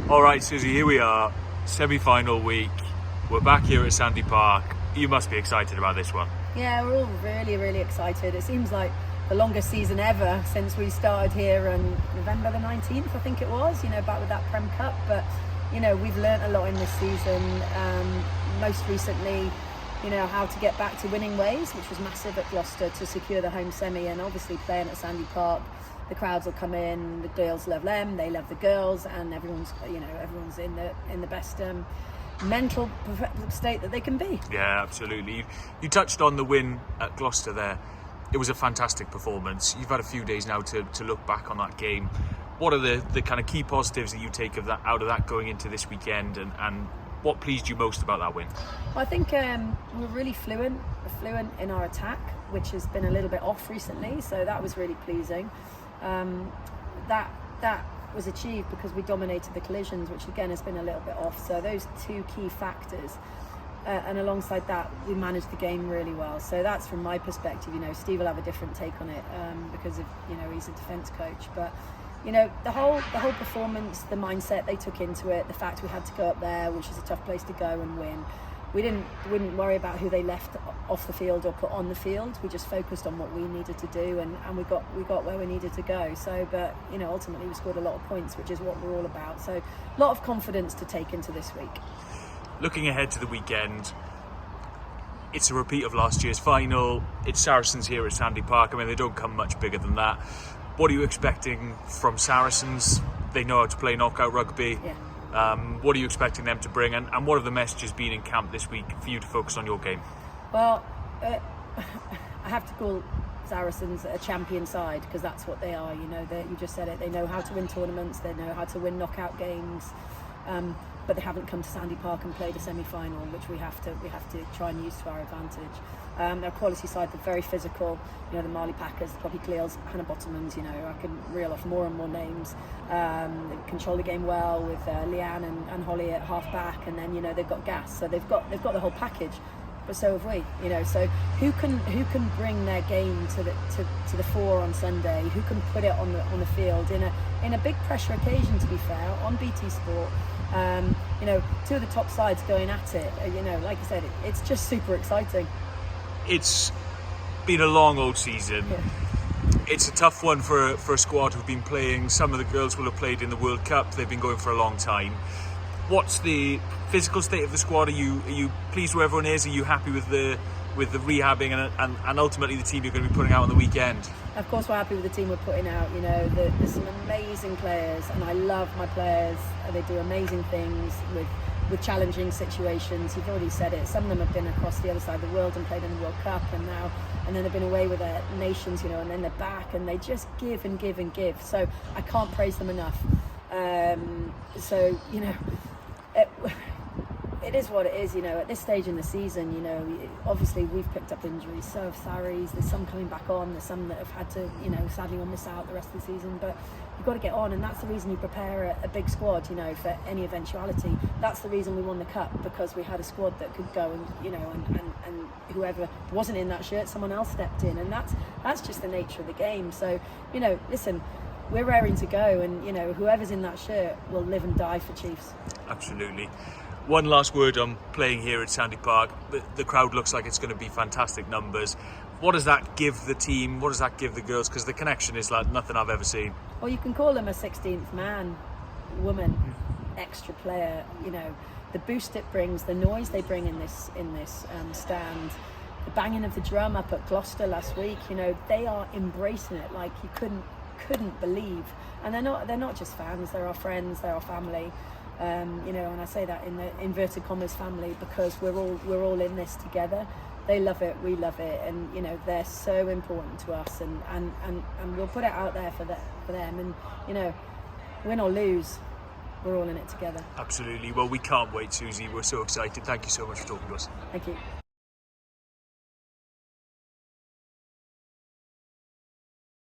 All right, Susie, here we are, semi-final week. We're back here at Sandy Park. You must be excited about this one. Yeah, we're all really, really excited. It seems like the longest season ever since we started here on November the 19th, I think it was, back with that Prem Cup. But, we've learnt a lot in this season. Most recently, how to get back to winning ways, which was massive at Gloucester to secure the home semi, and obviously playing at Sandy Park. The crowds will come in, the girls love them, they love the girls, and everyone's in the best mental state that they can be. Yeah, absolutely. You touched on the win at Gloucester there. It was a fantastic performance. You've had a few days now to look back on that game. What are the kind of key positives that you take out of that going into this weekend, and what pleased you most about that win? Well, I think we're really fluent in our attack, which has been a little bit off recently, so that was really pleasing. That was achieved because we dominated the collisions, which again has been a little bit off. So those two key factors, and alongside that, we managed the game really well. So that's from my perspective. Steve will have a different take on it because of he's a defence coach, but the whole performance, the mindset they took into it, the fact we had to go up there, which is a tough place to go and win. We wouldn't worry about who they left off the field or put on the field. We just focused on what we needed to do, and we got where we needed to go. So, but ultimately we scored a lot of points, which is what we're all about. So, a lot of confidence to take into this week. Looking ahead to the weekend, it's a repeat of last year's final. It's Saracens here at Sandy Park. I mean, they don't come much bigger than that. What are you expecting from Saracens? They know how to play knockout rugby. Yeah. What are you expecting them to bring, and what have the messages been in camp this week for you to focus on your game? Well, I have to call Saracens a champion side because that's what they are. You just said it. They know how to win tournaments. They know how to win knockout games, but they haven't come to Sandy Park and played a semi-final, which we have to try and use to our advantage. Their quality side, they're very physical. The Marley Packers, the Poppy Cleals, Hannah Bottomans. I can reel off more and more names. They control the game well with Leanne and Holly at half back, and then they've got gas, so they've got the whole package. But so have we. So who can bring their game to the fore on Sunday? Who can put it on the field in a big pressure occasion? To be fair, on BT Sport. Two of the top sides going at it. Like I said, it's just super exciting. It's been a long old season. Yeah. It's a tough one for a squad who've been playing. Some of the girls will have played in the World Cup. They've been going for a long time. What's the physical state of the squad? Are you pleased where everyone is? Are you happy with the rehabbing and ultimately the team you're going to be putting out on the weekend? Of course, we're happy with the team we're putting out. There's some amazing players, and I love my players. They do amazing things with challenging situations. You've already said it. Some of them have been across the other side of the world and played in the World Cup, and then they've been away with their nations, and then they're back, and they just give and give and give. So I can't praise them enough. It is what it is, at this stage in the season, obviously we've picked up injuries, so have Saris, there's some coming back on, there's some that have had to, sadly will miss out the rest of the season, but you've got to get on, and that's the reason you prepare a big squad, for any eventuality. That's the reason we won the cup, because we had a squad that could go and whoever wasn't in that shirt, someone else stepped in, and that's just the nature of the game. So, listen, we're raring to go, and whoever's in that shirt will live and die for Chiefs. Absolutely. One last word on playing here at Sandy Park. The crowd looks like it's going to be fantastic numbers. What does that give the team? What does that give the girls? Because the connection is like nothing I've ever seen. Well, you can call them a 16th man, woman, extra player. The boost it brings, the noise they bring in this stand, the banging of the drum up at Gloucester last week. They are embracing it like you couldn't believe. And they're not just fans. They're our friends. They're our family. And I say that in the inverted commas family because we're all in this together. They love it, we love it, and they're so important to us, and we'll put it out there for them, and win or lose, we're all in it together. Absolutely. Well, we can't wait, Susie. We're so excited. Thank you so much for talking to us. Thank you.